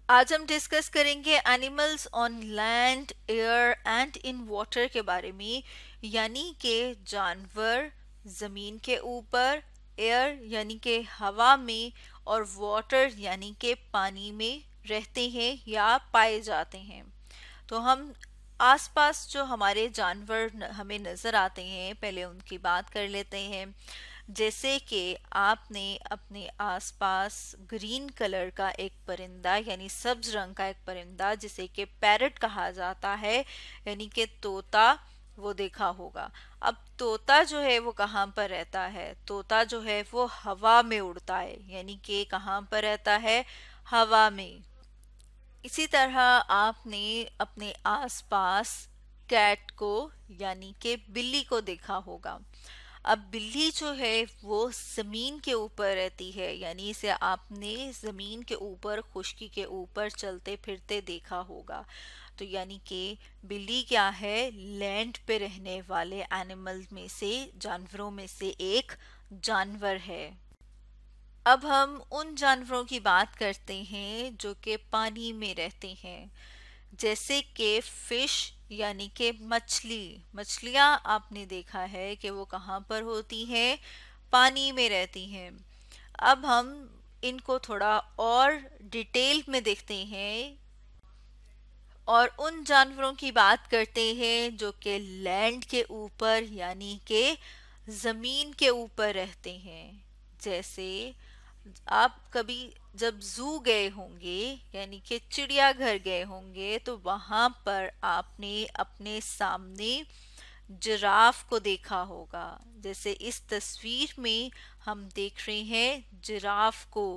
आज हम डिस्कस करेंगे animals on land, air and in water के बारे में, यानी कि जानवर ज़मीन के ऊपर, एयर यानी कि हवा में, और वाटर यानी कि पानी में रहते हैं या पाए जाते हैं। तो हम आसपास जो हमारे जानवर हमें नज़र आते हैं, पहले उनकी बात कर लेते हैं। जैसे कि आपने अपने आसपास ग्रीन कलर का एक परिंदा यानी सब्ज रंग का एक परिंदा जिसे कि पैरट कहा जाता है, यानी कि तोता, वो देखा होगा। अब तोता जो है वो कहाँ पर रहता है? तोता जो है वो हवा में उड़ता है, यानी कि कहाँ पर रहता है? हवा में। इसी तरह आपने अपने आसपास कैट को यानी कि बिल्ली को देखा होगा। अब बिल्ली जो है वो जमीन के ऊपर रहती है, यानी इसे आपने जमीन के ऊपर, खुश्की के ऊपर चलते फिरते देखा होगा। तो यानी कि बिल्ली क्या है? लैंड पे रहने वाले एनिमल में से, जानवरों में से एक जानवर है। अब हम उन जानवरों की बात करते हैं जो कि पानी में रहते हैं, जैसे कि फिश यानी कि मछली। मछलियां आपने देखा है कि वो कहाँ पर होती हैं? पानी में रहती हैं। अब हम इनको थोड़ा और डिटेल में देखते हैं और उन जानवरों की बात करते हैं जो कि लैंड के ऊपर यानी कि जमीन के ऊपर रहते हैं। जैसे आप कभी जब जू गए होंगे यानी कि चिड़ियाघर गए होंगे, तो वहां पर आपने अपने सामने जिराफ को देखा होगा। जैसे इस तस्वीर में हम देख रहे हैं जिराफ को।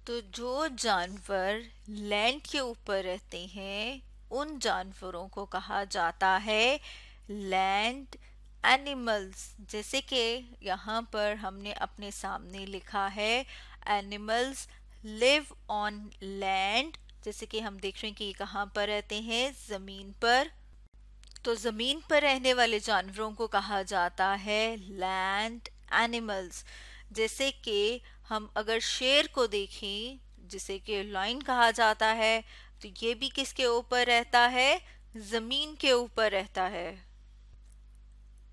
तो जो जानवर लैंड के ऊपर रहते हैं उन जानवरों को कहा जाता है लैंड एनिमल्स। जैसे कि यहाँ पर हमने अपने सामने लिखा है एनिमल्स लिव ऑन लैंड। जैसे कि हम देख रहे हैं कि ये कहाँ पर रहते हैं? जमीन पर। तो जमीन पर रहने वाले जानवरों को कहा जाता है लैंड एनिमल्स। जैसे कि हम अगर शेर को देखें, जिसे कि लायन कहा जाता है, तो ये भी किसके ऊपर रहता है? जमीन के ऊपर रहता है।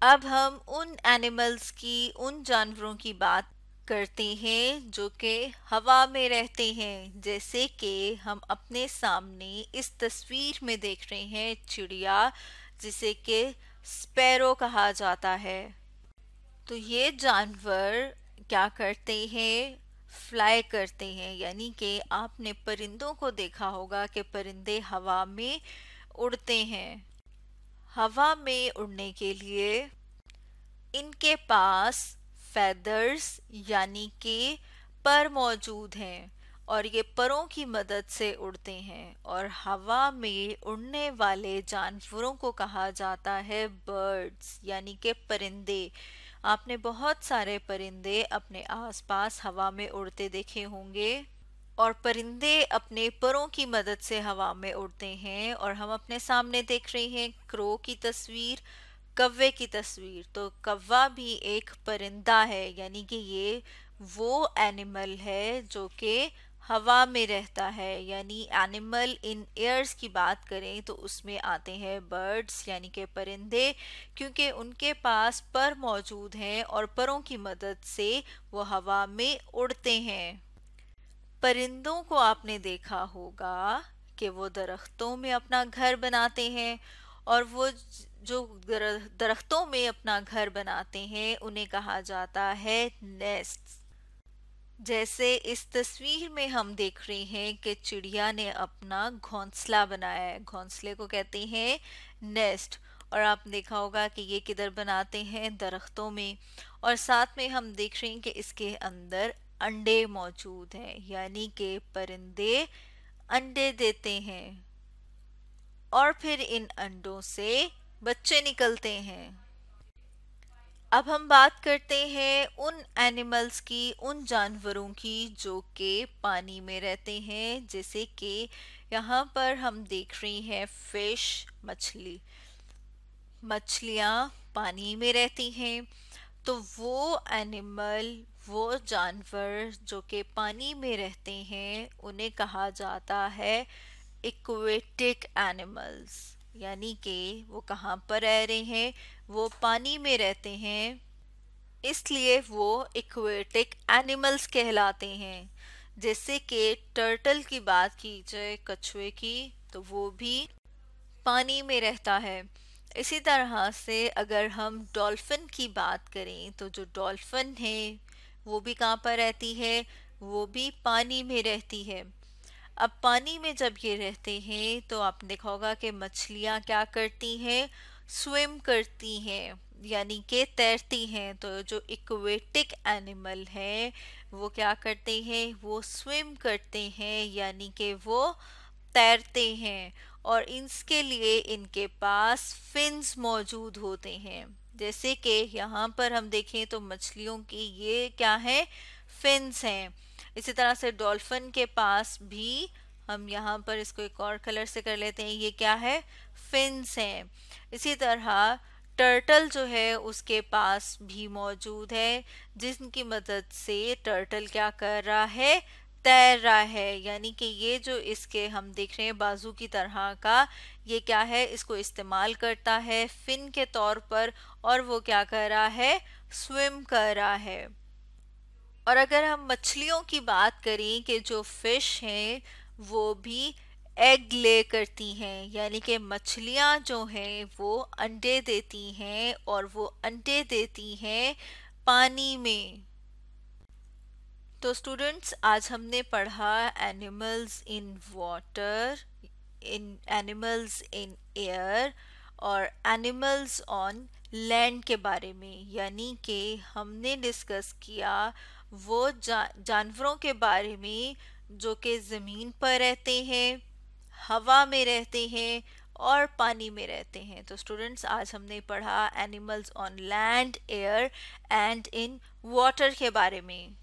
अब हम उन एनिमल्स की, उन जानवरों की बात करते हैं जो कि हवा में रहते हैं। जैसे कि हम अपने सामने इस तस्वीर में देख रहे हैं चिड़िया, जिसे कि स्पैरो कहा जाता है। तो ये जानवर क्या करते हैं? फ्लाई करते हैं, यानी कि आपने परिंदों को देखा होगा कि परिंदे हवा में उड़ते हैं। हवा में उड़ने के लिए इनके पास फेदर्स यानी कि पर मौजूद हैं, और ये परों की मदद से उड़ते हैं। और हवा में उड़ने वाले जानवरों को कहा जाता है बर्ड्स यानी कि परिंदे। आपने बहुत सारे परिंदे अपने आसपास हवा में उड़ते देखे होंगे। और परिंदे अपने परों की मदद से हवा में उड़ते हैं। और हम अपने सामने देख रहे हैं क्रो की तस्वीर, कव्वे की तस्वीर। तो कव्वा भी एक परिंदा है, यानी कि ये वो एनिमल है जो कि हवा में रहता है। यानी एनिमल इन एयर्स की बात करें तो उसमें आते हैं बर्ड्स यानी कि परिंदे, क्योंकि उनके पास पर मौजूद हैं और परों की मदद से वो हवा में उड़ते हैं। परिंदों को आपने देखा होगा कि वो दरख्तों में अपना घर बनाते हैं, और वो जो दरख्तों में अपना घर बनाते हैं उन्हें कहा जाता है नेस्ट। जैसे इस तस्वीर में हम देख रहे हैं कि चिड़िया ने अपना घोंसला बनाया है। घोंसले को कहते हैं नेस्ट। और आपने देखा होगा कि ये किधर बनाते हैं? दरख्तों में। और साथ में हम देख रहे हैं कि इसके अंदर अंडे मौजूद हैं, यानी कि परिंदे अंडे देते हैं और फिर इन अंडों से बच्चे निकलते हैं। अब हम बात करते हैं उन एनिमल्स की, उन जानवरों की जो कि पानी में रहते हैं। जैसे कि यहाँ पर हम देख रहे हैं फिश, मछली। मछलियाँ पानी में रहती हैं। तो वो एनिमल, वो जानवर जो कि पानी में रहते हैं उन्हें कहा जाता है एक्वेटिक एनिमल्स। यानी कि वो कहाँ पर रह रहे हैं, वो पानी में रहते हैं, इसलिए वो एक्वेटिक एनिमल्स कहलाते हैं। जैसे कि टर्टल की बात की जाए, कछुए की, तो वो भी पानी में रहता है। इसी तरह से अगर हम डॉल्फिन की बात करें तो जो डॉल्फिन है वो भी कहाँ पर रहती है, वो भी पानी में रहती है। अब पानी में जब ये रहते हैं तो आपने देखा होगा कि मछलियाँ क्या करती हैं, स्विम करती हैं, यानी कि तैरती हैं। तो जो इक्वेटिक एनिमल है वो क्या करते हैं, वो स्विम करते हैं, यानी कि वो तैरते हैं। और इसके लिए इनके पास फिन्स मौजूद होते हैं। जैसे कि यहाँ पर हम देखें तो मछलियों की ये क्या है, फिन्स हैं। इसी तरह से डॉल्फिन के पास भी, हम यहाँ पर इसको एक और कलर से कर लेते हैं, ये क्या है, फिन्स हैं। इसी तरह टर्टल जो है उसके पास भी मौजूद है, जिनकी मदद से टर्टल क्या कर रहा है, तैर रहा है। यानी कि ये जो इसके हम देख रहे हैं बाजू की तरह का, ये क्या है, इसको इस्तेमाल करता है फिन के तौर पर, और वो क्या कर रहा है, स्विम कर रहा है। और अगर हम मछलियों की बात करें कि जो फिश हैं वो भी एग ले करती हैं, यानी कि मछलियां जो हैं वो अंडे देती हैं, और वो अंडे देती हैं पानी में। तो स्टूडेंट्स, आज हमने पढ़ा animals in water, in animals in air, और एनिमल्स ऑन लैंड के बारे में। यानी कि हमने डिस्कस किया वो जानवरों के बारे में जो कि ज़मीन पर रहते हैं, हवा में रहते हैं, और पानी में रहते हैं। तो स्टूडेंट्स, आज हमने पढ़ा animals on land, air and in water के बारे में।